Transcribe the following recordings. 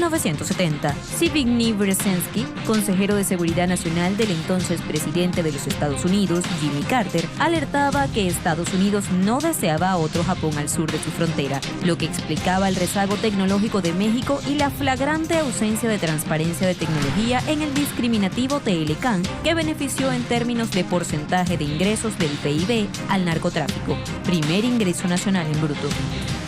1970, Zbigniew Brzezinski, consejero de Seguridad Nacional del entonces presidente de los Estados Unidos, Jimmy Carter, alertaba que Estados Unidos no deseaba otro Japón al sur de su frontera, lo que explicaba el rezago tecnológico de México y la flagrante ausencia de transparencia de tecnología en el discriminativo Telecán, que benefició en términos de porcentaje de ingresos del PIB al narcotráfico, primer ingreso nacional en bruto.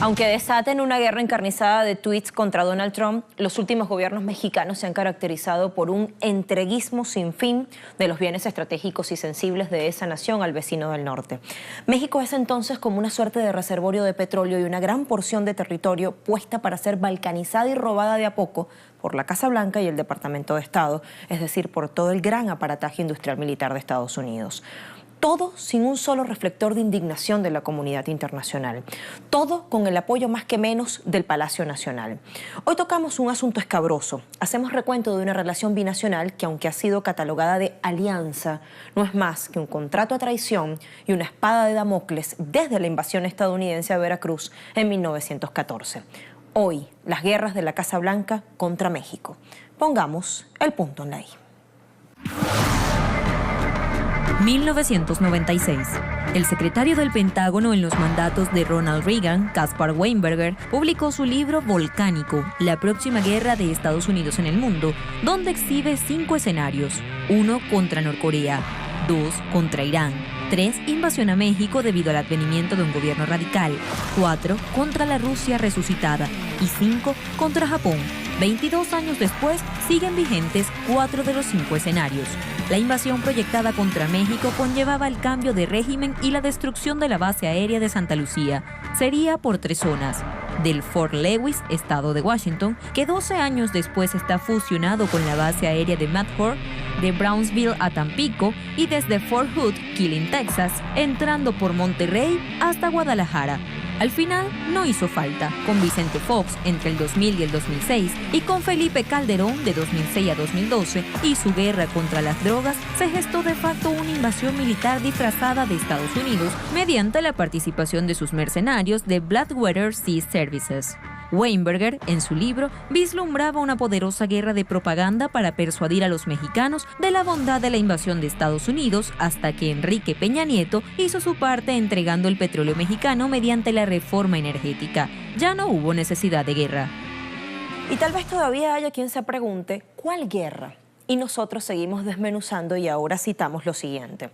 Aunque desaten una guerra encarnizada de tweets contra Donald Trump, los últimos gobiernos mexicanos se han caracterizado por un entreguismo sin fin de los bienes estratégicos y sensibles de esa nación al vecino del norte. México es entonces como una suerte de reservorio de petróleo y una gran porción de territorio puesta para ser balcanizada y robada de a poco por la Casa Blanca y el Departamento de Estado, es decir, por todo el gran aparataje industrial militar de Estados Unidos. Todo sin un solo reflector de indignación de la comunidad internacional. Todo con el apoyo más que menos del Palacio Nacional. Hoy tocamos un asunto escabroso. Hacemos recuento de una relación binacional que, aunque ha sido catalogada de alianza, no es más que un contrato a traición y una espada de Damocles desde la invasión estadounidense a Veracruz en 1914. Hoy, las guerras de la Casa Blanca contra México. Pongamos el punto en la I. 1996. El secretario del Pentágono en los mandatos de Ronald Reagan, Caspar Weinberger, publicó su libro Volcánico, la próxima guerra de Estados Unidos en el mundo, donde exhibe 5 escenarios. 1 contra Norcorea, 2 contra Irán, 3 invasión a México debido al advenimiento de un gobierno radical, 4 contra la Rusia resucitada y 5 contra Japón. 22 años después, siguen vigentes 4 de los 5 escenarios. La invasión proyectada contra México conllevaba el cambio de régimen y la destrucción de la base aérea de Santa Lucía. Sería por 3 zonas: del Fort Lewis, estado de Washington, que 12 años después está fusionado con la base aérea de McChord, de Brownsville a Tampico y desde Fort Hood, Killeen, Texas, entrando por Monterrey hasta Guadalajara. Al final no hizo falta, con Vicente Fox entre el 2000 y el 2006 y con Felipe Calderón de 2006 a 2012 y su guerra contra las drogas, se gestó de facto una invasión militar disfrazada de Estados Unidos mediante la participación de sus mercenarios de Blackwater Sea Services. Weinberger, en su libro, vislumbraba una poderosa guerra de propaganda para persuadir a los mexicanos de la bondad de la invasión de Estados Unidos hasta que Enrique Peña Nieto hizo su parte entregando el petróleo mexicano mediante la reforma energética. Ya no hubo necesidad de guerra. Y tal vez todavía haya quien se pregunte, ¿cuál guerra? Y nosotros seguimos desmenuzando y ahora citamos lo siguiente.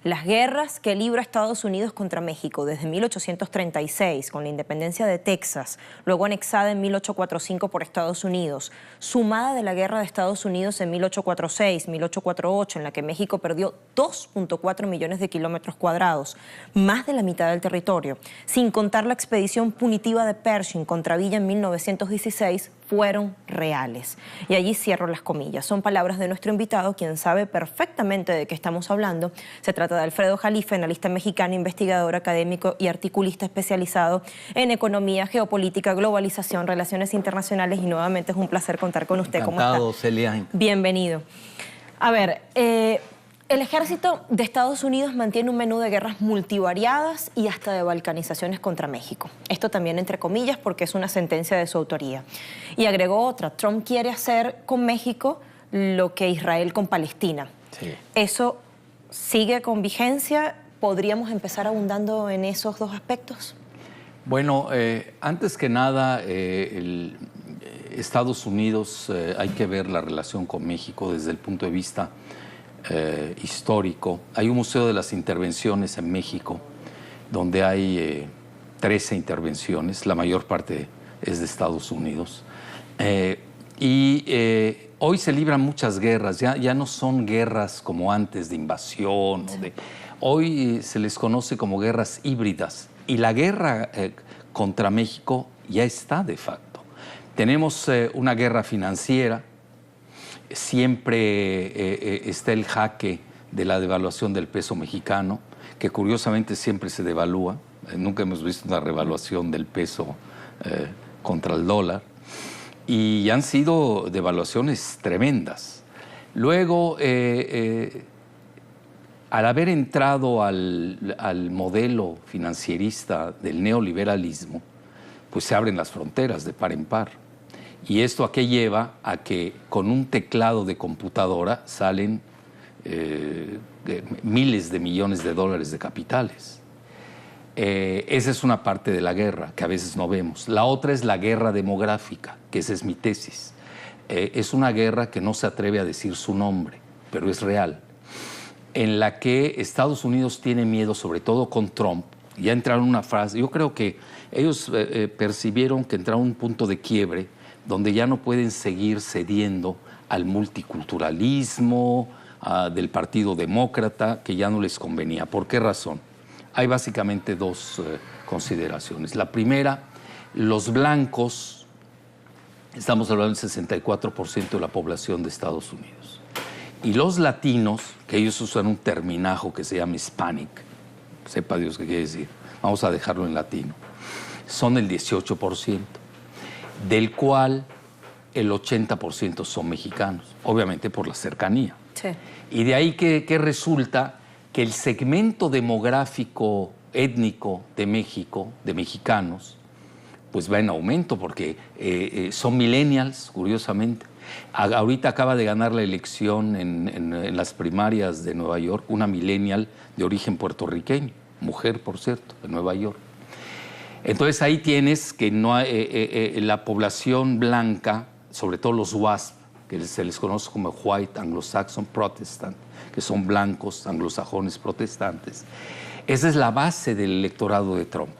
Las guerras que libra Estados Unidos contra México desde 1836, con la independencia de Texas, luego anexada en 1845 por Estados Unidos, sumada de la guerra de Estados Unidos en 1846, 1848, en la que México perdió 2.4 millones de kilómetros cuadrados, más de la mitad del territorio, sin contar la expedición punitiva de Pershing contra Villa en 1916, fueron reales. Y allí cierro las comillas. Son palabras de nuestro invitado, quien sabe perfectamente de qué estamos hablando. Se trata de Alfredo Jalife, analista mexicano, investigador académico y articulista especializado en economía, geopolítica, globalización, relaciones internacionales, y nuevamente es un placer contar con usted. Encantado, ¿Cómo está? Celia. Bienvenido. A ver, el ejército de Estados Unidos mantiene un menú de guerras multivariadas y hasta de balcanizaciones contra México. Esto también entre comillas porque es una sentencia de su autoría. Y agregó otra: Trump quiere hacer con México lo que Israel con Palestina. Sí. ¿Eso sigue con vigencia? ¿Podríamos empezar abundando en esos dos aspectos? Bueno, antes que nada, Estados Unidos, hay que ver la relación con México desde el punto de vista histórico. Hay un museo de las intervenciones en México donde hay 13 intervenciones, la mayor parte es de Estados Unidos. Hoy se libran muchas guerras, ya no son guerras como antes de invasión. Hoy se les conoce como guerras híbridas, y la guerra contra México ya está de facto. Tenemos una guerra financiera. Siempre está el jaque de la devaluación del peso mexicano, que curiosamente siempre se devalúa. Nunca hemos visto una revaluación del peso contra el dólar. Y han sido devaluaciones tremendas. Luego, al haber entrado al modelo financierista del neoliberalismo, pues se abren las fronteras de par en par. ¿Y esto a qué lleva? A que con un teclado de computadora salen miles de millones de dólares de capitales. Esa es una parte de la guerra que a veces no vemos. La otra es la guerra demográfica, que esa es mi tesis. Es una guerra que no se atreve a decir su nombre, pero es real, en la que Estados Unidos tiene miedo, sobre todo con Trump. Ya entraron en una fase, yo creo que ellos percibieron que entraron en un punto de quiebre donde ya no pueden seguir cediendo al multiculturalismo del Partido Demócrata, que ya no les convenía. ¿Por qué razón? Hay básicamente dos consideraciones. La primera, los blancos, estamos hablando del 64% de la población de Estados Unidos. Y los latinos, que ellos usan un terminajo que se llama Hispanic, sepa Dios qué quiere decir, vamos a dejarlo en latino, son el 18%, del cual el 80% son mexicanos, obviamente por la cercanía. Sí. Y de ahí que resulta que el segmento demográfico étnico de México, de mexicanos, pues va en aumento porque son millennials, curiosamente. Ahorita acaba de ganar la elección en las primarias de Nueva York una millennial de origen puertorriqueño, mujer, por cierto, de Nueva York. Entonces ahí tienes que la población blanca, sobre todo los WASP, que se les conoce como White Anglo-Saxon Protestant, que son blancos anglosajones protestantes. Esa es la base del electorado de Trump,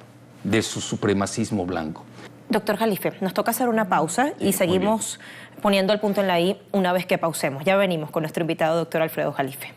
de su supremacismo blanco. Doctor Jalife, nos toca hacer una pausa y seguimos poniendo el punto en la I una vez que pausemos. Ya venimos con nuestro invitado, doctor Alfredo Jalife.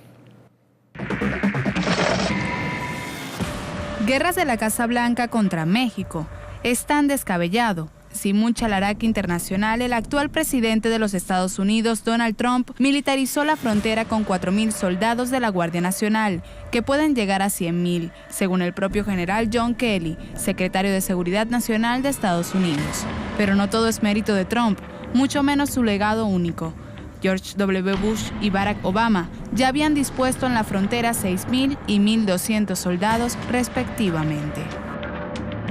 Guerras de la Casa Blanca contra México. Es tan descabellado. Sin mucha laraca internacional, el actual presidente de los Estados Unidos, Donald Trump, militarizó la frontera con 4.000 soldados de la Guardia Nacional, que pueden llegar a 100.000, según el propio general John Kelly, secretario de Seguridad Nacional de Estados Unidos. Pero no todo es mérito de Trump, mucho menos su legado único. George W. Bush y Barack Obama ya habían dispuesto en la frontera 6.000 y 1.200 soldados, respectivamente.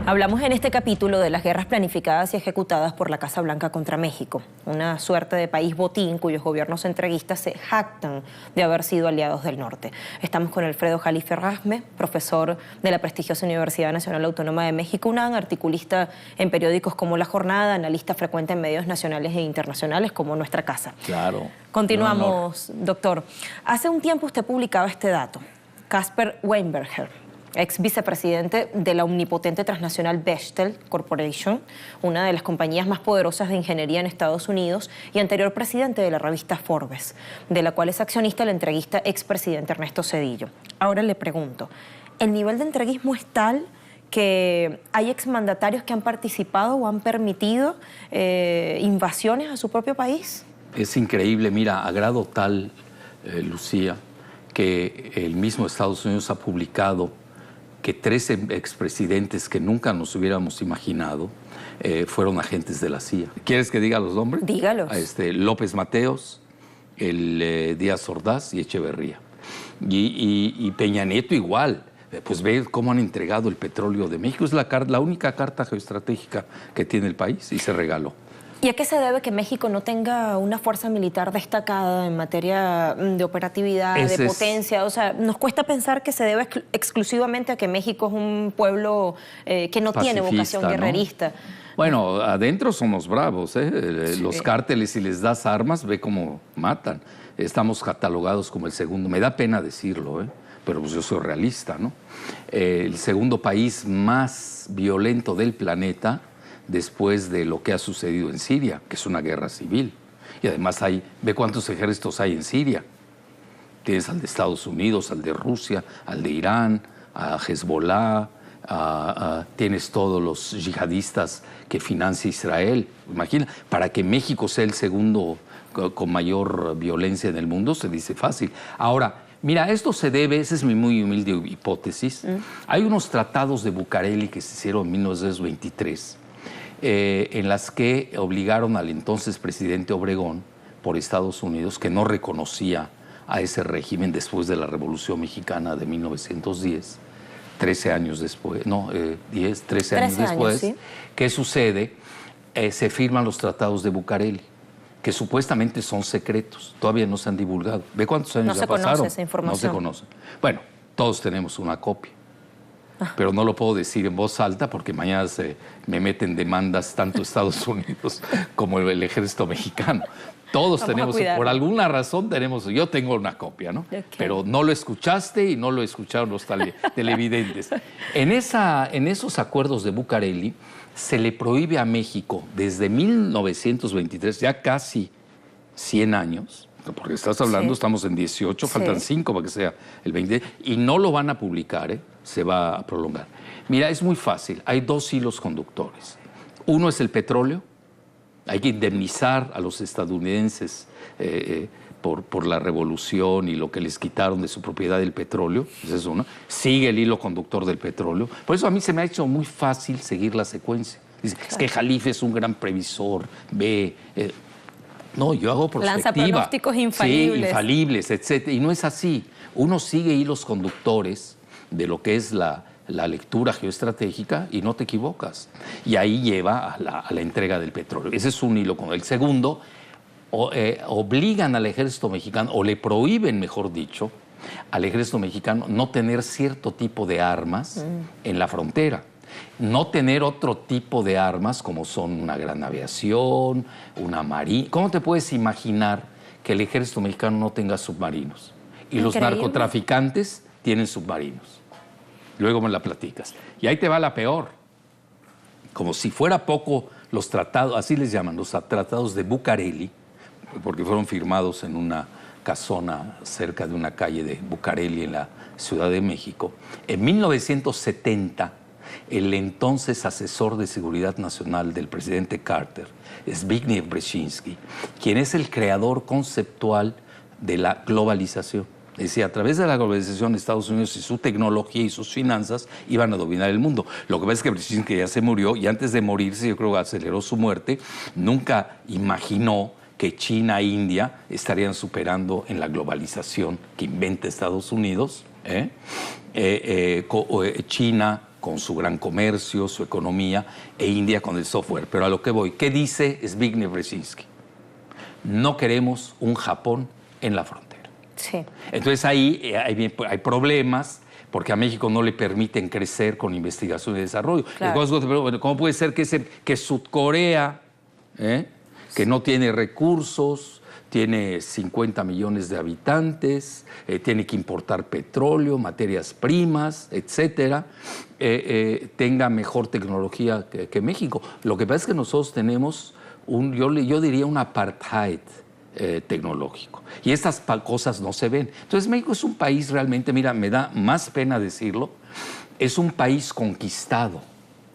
Hablamos en este capítulo de las guerras planificadas y ejecutadas por la Casa Blanca contra México, una suerte de país botín cuyos gobiernos entreguistas se jactan de haber sido aliados del norte. Estamos con Alfredo Jalife Rasme, profesor de la prestigiosa Universidad Nacional Autónoma de México, UNAM, articulista en periódicos como La Jornada, analista frecuente en medios nacionales e internacionales como Nuestra Casa. Claro. Continuamos, doctor. Hace un tiempo usted publicaba este dato. Caspar Weinberger, ex vicepresidente de la omnipotente transnacional Bechtel Corporation, una de las compañías más poderosas de ingeniería en Estados Unidos, y anterior presidente de la revista Forbes, de la cual es accionista el entreguista expresidente Ernesto Zedillo. Ahora le pregunto, ¿el nivel de entreguismo es tal que hay exmandatarios que han participado o han permitido invasiones a su propio país? Es increíble, mira, a grado tal, Lucía, que el mismo Estados Unidos ha publicado que 13 expresidentes que nunca nos hubiéramos imaginado fueron agentes de la CIA. ¿Quieres que diga los nombres? Dígalos. López Mateos, Díaz Ordaz y Echeverría. Y Peña Nieto igual. Pues ve cómo han entregado el petróleo de México. Es la única carta geoestratégica que tiene el país y se regaló. ¿Y a qué se debe que México no tenga una fuerza militar destacada en materia de operatividad, de potencia? O sea, nos cuesta pensar que se debe exclusivamente a que México es un pueblo que no tiene vocación guerrerista. ¿No? Bueno, adentro somos bravos, ¿eh? Sí. Los cárteles, si les das armas, ve cómo matan. Estamos catalogados como el segundo, me da pena decirlo, pero pues yo soy realista, ¿no? El segundo país más violento del planeta, después de lo que ha sucedido en Siria, que es una guerra civil. Y además ve cuántos ejércitos hay en Siria. Tienes al de Estados Unidos, al de Rusia, al de Irán, a Hezbollah, tienes todos los yihadistas que financia Israel. Imagina, para que México sea el segundo con mayor violencia en el mundo, se dice fácil. Ahora, mira, esto se debe, esa es mi muy humilde hipótesis, hay unos tratados de Bucareli que se hicieron en 1923, en las que obligaron al entonces presidente Obregón por Estados Unidos, que no reconocía a ese régimen después de la Revolución Mexicana de 1910, 13 años después, 13 años después, ¿sí? ¿Qué sucede? se firman los tratados de Bucareli, que supuestamente son secretos, todavía no se han divulgado. ¿Ve cuántos años ya pasaron? No se conoce esa información. No se conoce. Bueno, todos tenemos una copia, pero no lo puedo decir en voz alta porque mañana me meten demandas tanto Estados Unidos como el ejército mexicano. Todos tenemos, por alguna razón tenemos, yo tengo una copia, ¿no? Okay. Pero no lo escuchaste y no lo escucharon los televidentes. En esos acuerdos de Bucareli se le prohíbe a México desde 1923, ya casi 100 años, porque estás hablando, estamos en 18, faltan 5 para que sea el 20, y no lo van a publicar, se va a prolongar. Mira, es muy fácil, hay 2 hilos conductores. Uno es el petróleo. Hay que indemnizar a los estadounidenses por la revolución y lo que les quitaron de su propiedad del petróleo. Esa es una. Sigue el hilo conductor del petróleo. Por eso a mí se me ha hecho muy fácil seguir la secuencia. Dice, es que Jalife es un gran previsor. No, yo hago perspectiva. Lanza pronósticos infalibles. Sí, infalibles, etc. Y no es así. Uno sigue hilos conductores de lo que es la lectura geoestratégica y no te equivocas. Y ahí lleva a la entrega del petróleo. Ese es un hilo con el segundo. Obligan al ejército mexicano, o le prohíben, mejor dicho, al ejército mexicano no tener cierto tipo de armas en la frontera. No tener otro tipo de armas como son una gran aviación, una marina. ¿Cómo te puedes imaginar que el ejército mexicano no tenga submarinos? Y los narcotraficantes tienen submarinos. Luego me la platicas. Y ahí te va la peor. Como si fuera poco, los tratados, así les llaman, los tratados de Bucareli, porque fueron firmados en una casona cerca de una calle de Bucareli en la Ciudad de México. En 1970, el entonces asesor de seguridad nacional del presidente Carter, Zbigniew Brzezinski, quien es el creador conceptual de la globalización. Decía, a través de la globalización, Estados Unidos y su tecnología y sus finanzas iban a dominar el mundo. Lo que pasa es que Brzezinski ya se murió y antes de morirse, yo creo que aceleró su muerte, nunca imaginó que China e India estarían superando en la globalización que inventa Estados Unidos. China con su gran comercio, su economía, e India con el software. Pero a lo que voy, ¿qué dice Zbigniew Brzezinski? No queremos un Japón en la frontera. Sí. Entonces ahí hay problemas porque a México no le permiten crecer con investigación y desarrollo. Claro. ¿Cómo puede ser que Sudcorea, que no tiene recursos, tiene 50 millones de habitantes, tiene que importar petróleo, materias primas, etcétera, tenga mejor tecnología que México? Lo que pasa es que nosotros tenemos yo diría un apartheid tecnológico. Y estas cosas no se ven. Entonces México es un país realmente, mira, me da más pena decirlo, es un país conquistado.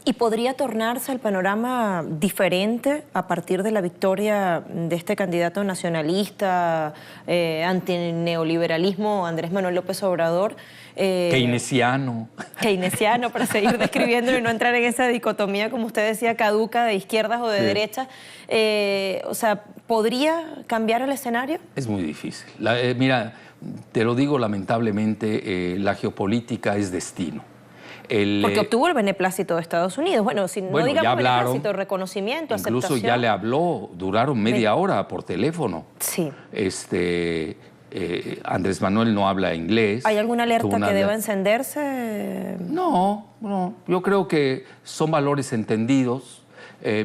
¿Y podría tornarse el panorama diferente a partir de la victoria de este candidato nacionalista, antineoliberalismo, Andrés Manuel López Obrador? Keynesiano. Keynesiano, para seguir describiéndolo y no entrar en esa dicotomía, como usted decía, caduca de izquierdas o de derechas. O sea, ¿podría cambiar el escenario? Es muy difícil. Mira, te lo digo lamentablemente, la geopolítica es destino. Porque obtuvo el beneplácito de Estados Unidos. Bueno, si no digamos beneplácito, reconocimiento, incluso aceptación. Incluso ya le habló, duraron media hora por teléfono. Sí. Andrés Manuel no habla inglés. ¿Hay alguna alerta que deba encenderse? No. Yo creo que son valores entendidos.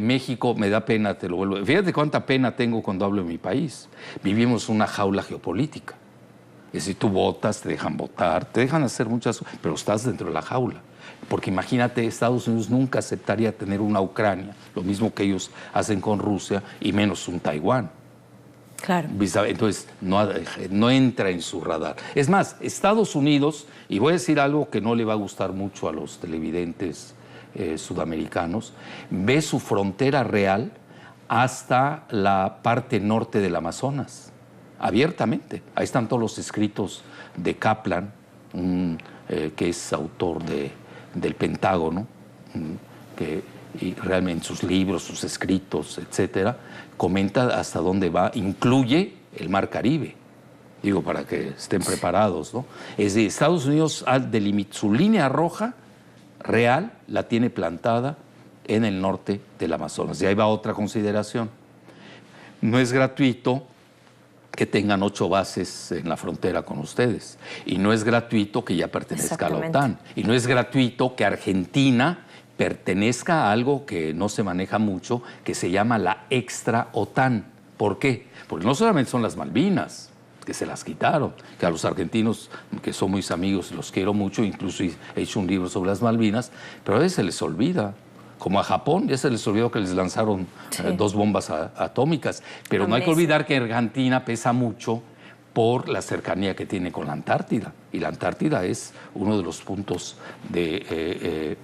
México, me da pena, te lo vuelvo. Fíjate cuánta pena tengo cuando hablo de mi país. Vivimos una jaula geopolítica. Es decir, tú votas, te dejan votar, te dejan hacer muchas cosas, pero estás dentro de la jaula. Porque imagínate, Estados Unidos nunca aceptaría tener una Ucrania, lo mismo que ellos hacen con Rusia, y menos un Taiwán. Claro. Entonces, no entra en su radar. Es más, Estados Unidos, y voy a decir algo que no le va a gustar mucho a los televidentes sudamericanos, ve su frontera real hasta la parte norte del Amazonas. Abiertamente. Ahí están todos los escritos de Kaplan, que es autor del Pentágono, y realmente sus libros, sus escritos, etcétera, comenta hasta dónde va, incluye el Mar Caribe. Digo, para que estén preparados, ¿no? Es decir, Estados Unidos su línea roja real la tiene plantada en el norte del Amazonas. Y ahí va otra consideración. No es gratuito que tengan 8 bases en la frontera con ustedes. Y no es gratuito que ya pertenezca a la OTAN. Y no es gratuito que Argentina pertenezca a algo que no se maneja mucho, que se llama la extra OTAN. ¿Por qué? Porque no solamente son las Malvinas, que se las quitaron, que a los argentinos, que son mis amigos, los quiero mucho, incluso he hecho un libro sobre las Malvinas, pero a veces se les olvida. Como a Japón, ya se les olvidó que les lanzaron 2 bombas atómicas. Pero no hay que olvidar que Argentina pesa mucho por la cercanía que tiene con la Antártida. Y la Antártida es uno de los puntos de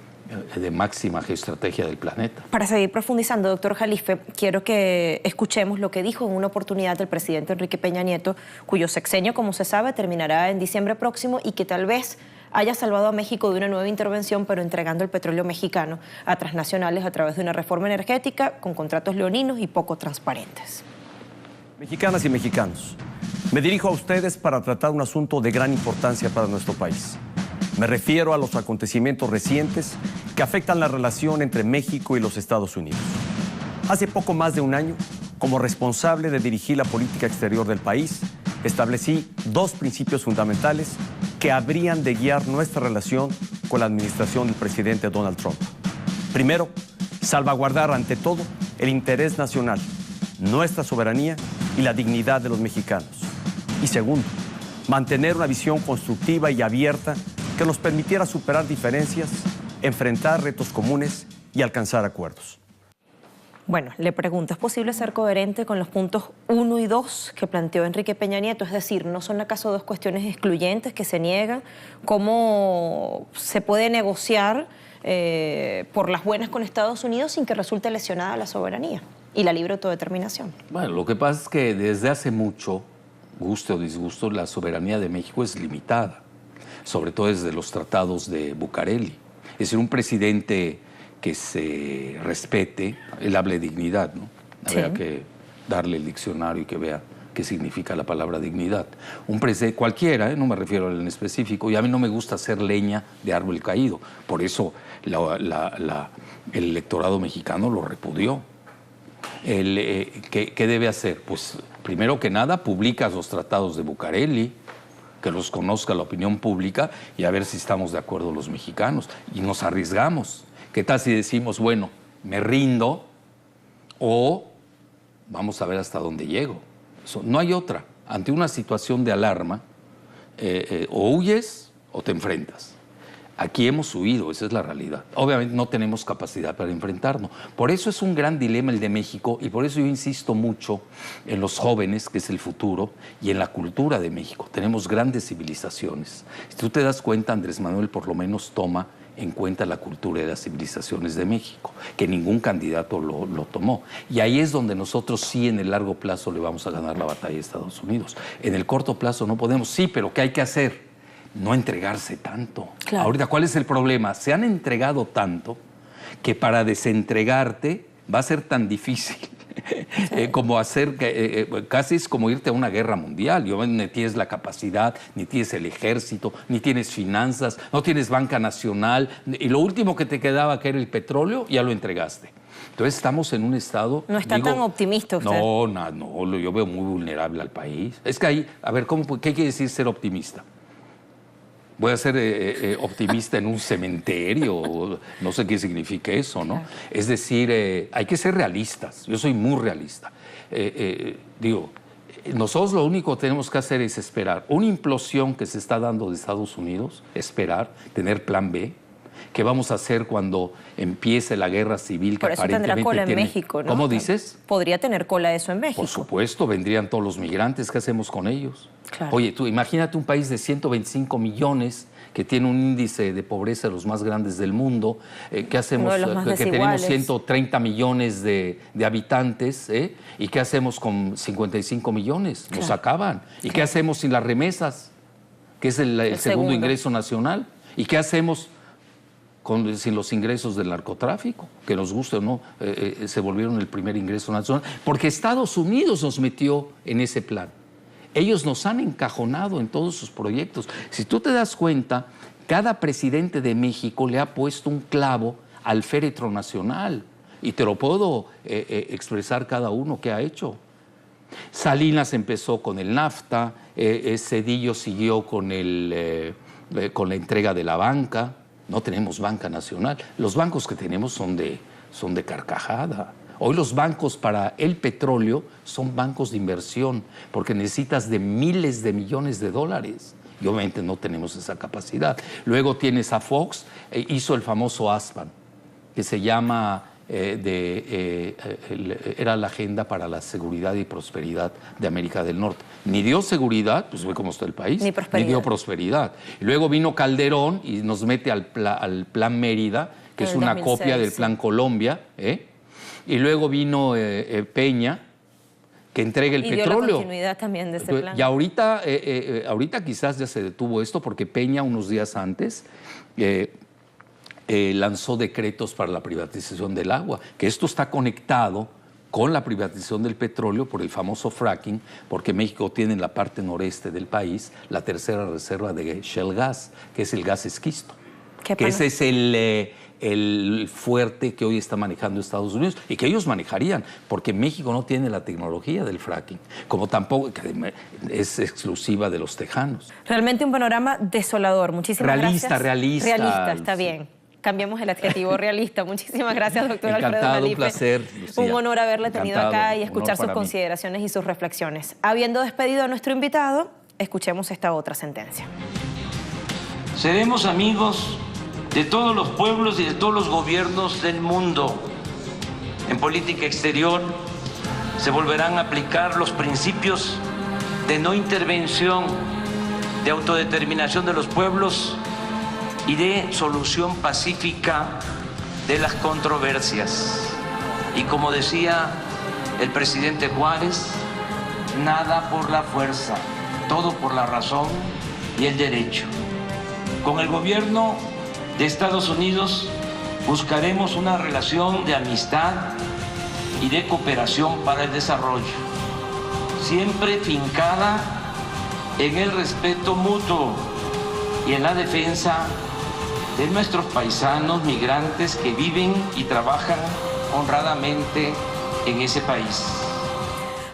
máxima geoestrategia del planeta. Para seguir profundizando, doctor Jalife, quiero que escuchemos lo que dijo en una oportunidad el presidente Enrique Peña Nieto, cuyo sexenio, como se sabe, terminará en diciembre próximo y que tal vez haya salvado a México de una nueva intervención, pero entregando el petróleo mexicano a transnacionales a través de una reforma energética con contratos leoninos y poco transparentes. Mexicanas y mexicanos, me dirijo a ustedes para tratar un asunto de gran importancia para nuestro país. Me refiero a los acontecimientos recientes que afectan la relación entre México y los Estados Unidos. Hace poco más de un año, como responsable de dirigir la política exterior del país, establecí 2 principios fundamentales que habrían de guiar nuestra relación con la administración del presidente Donald Trump. Primero, salvaguardar ante todo el interés nacional, nuestra soberanía y la dignidad de los mexicanos. Y segundo, mantener una visión constructiva y abierta que nos permitiera superar diferencias, enfrentar retos comunes y alcanzar acuerdos. Bueno, le pregunto, ¿es posible ser coherente con los puntos 1 y 2 que planteó Enrique Peña Nieto? Es decir, ¿no son acaso 2 cuestiones excluyentes que se niegan? ¿Cómo se puede negociar por las buenas con Estados Unidos sin que resulte lesionada la soberanía y la libre autodeterminación? Bueno, lo que pasa es que desde hace mucho, guste o disgusto, la soberanía de México es limitada, sobre todo desde los tratados de Bucareli. Es decir, un presidente que se respete, él habla de dignidad, ¿no? Habría que darle el diccionario y que vea qué significa la palabra dignidad. Un presidente cualquiera, no me refiero al en específico, y a mí no me gusta hacer leña de árbol caído. Por eso el electorado mexicano lo repudió. ¿Qué debe hacer? Pues primero que nada, publica los tratados de Bucareli, que los conozca la opinión pública y a ver si estamos de acuerdo los mexicanos. Y nos arriesgamos. ¿Qué tal si decimos, bueno, me rindo o vamos a ver hasta dónde llego? No hay otra. Ante una situación de alarma, o huyes o te enfrentas. Aquí hemos huido, esa es la realidad. Obviamente no tenemos capacidad para enfrentarnos. Por eso es un gran dilema el de México y por eso yo insisto mucho en los jóvenes, que es el futuro, y en la cultura de México. Tenemos grandes civilizaciones. Si tú te das cuenta, Andrés Manuel por lo menos toma en cuenta la cultura y las civilizaciones de México, que ningún candidato lo tomó. Y ahí es donde nosotros sí en el largo plazo le vamos a ganar la batalla a Estados Unidos. En el corto plazo no podemos, sí, pero ¿qué hay que hacer? No entregarse tanto. Claro. Ahorita, ¿cuál es el problema? Se han entregado tanto que para desentregarte va a ser tan difícil como hacer, casi es como irte a una guerra mundial. Ni tienes la capacidad, ni tienes el ejército, ni tienes finanzas, no tienes banca nacional, y lo último que te quedaba, que era el petróleo, ya lo entregaste. Entonces estamos en un estado... No está tan optimista usted. No, yo veo muy vulnerable al país. Es que ahí, a ver, ¿qué quiere decir ser optimista? Voy a ser optimista en un cementerio, no sé qué significa eso, ¿no? Claro. Es decir, hay que ser realistas. Yo soy muy realista. Nosotros lo único que tenemos que hacer es esperar. Una implosión que se está dando de Estados Unidos, esperar, tener plan B. ¿Qué vamos a hacer cuando empiece la guerra civil que aparentemente tendrá cola en México, ¿no? ¿Cómo dices? Podría tener cola eso en México. Por supuesto, vendrían todos los migrantes. ¿Qué hacemos con ellos? Claro. Oye, tú imagínate un país de 125 millones que tiene un índice de pobreza de los más grandes del mundo. ¿Qué hacemos? Que tenemos 130 millones de habitantes. ¿Y qué hacemos con 55 millones? Nos acaban. ¿Y qué hacemos sin las remesas? Que es el segundo ingreso nacional. ¿Y qué hacemos sin los ingresos del narcotráfico? Que nos guste o no, se volvieron el primer ingreso nacional. Porque Estados Unidos nos metió en ese plan. Ellos nos han encajonado en todos sus proyectos. Si tú te das cuenta, cada presidente de México le ha puesto un clavo al féretro nacional. Y te lo puedo expresar cada uno que ha hecho. Salinas empezó con el NAFTA, Zedillo siguió con la entrega de la banca. No tenemos banca nacional. Los bancos que tenemos son de carcajada. Hoy los bancos para el petróleo son bancos de inversión porque necesitas de miles de millones de dólares. Y obviamente no tenemos esa capacidad. Luego tienes a Fox, hizo el famoso ASPAN, que se llama... era la agenda para la seguridad y prosperidad de América del Norte. Ni dio seguridad, pues ve cómo está el país, ni dio prosperidad. Y luego vino Calderón y nos mete al Plan Mérida, que es una 2006, copia del Plan Colombia, y luego vino Peña, que entrega el petróleo. Dio la continuidad también de ese plan. Y ahorita quizás ya se detuvo esto, porque Peña unos días antes... lanzó decretos para la privatización del agua, que esto está conectado con la privatización del petróleo por el famoso fracking, porque México tiene en la parte noreste del país la tercera reserva de shale gas, que es el gas esquisto. Que ese es el fuerte que hoy está manejando Estados Unidos y que ellos manejarían, porque México no tiene la tecnología del fracking, como tampoco que es exclusiva de los tejanos. Realmente un panorama desolador. Muchísimas gracias. Realista, está bien. Cambiamos el adjetivo realista. Muchísimas gracias, doctor Alfredo Jalife. Un placer, Lucía. Un honor haberle tenido acá y escuchar sus consideraciones y sus reflexiones. Habiendo despedido a nuestro invitado, escuchemos esta otra sentencia. Seremos amigos de todos los pueblos y de todos los gobiernos del mundo. En política exterior se volverán a aplicar los principios de no intervención, de autodeterminación de los pueblos y de solución pacífica de las controversias. Y como decía el presidente Juárez, nada por la fuerza, todo por la razón y el derecho. Con el gobierno de Estados Unidos buscaremos una relación de amistad y de cooperación para el desarrollo, siempre fincada en el respeto mutuo y en la defensa de nuestros paisanos migrantes que viven y trabajan honradamente en ese país.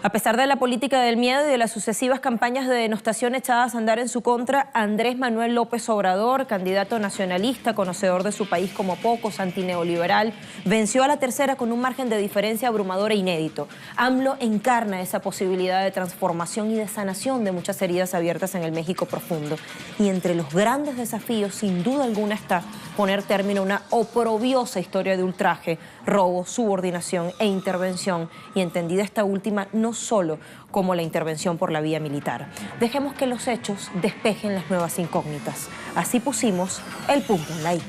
A pesar de la política del miedo y de las sucesivas campañas de denostación echadas a andar en su contra, Andrés Manuel López Obrador, candidato nacionalista, conocedor de su país como pocos, antineoliberal, venció a la tercera con un margen de diferencia abrumador e inédito. AMLO encarna esa posibilidad de transformación y de sanación de muchas heridas abiertas en el México profundo. Y entre los grandes desafíos, sin duda alguna, está poner término a una oprobiosa historia de ultraje, robo, subordinación e intervención, y entendida esta última no solo como la intervención por la vía militar. Dejemos que los hechos despejen las nuevas incógnitas. Así pusimos el punto en la I.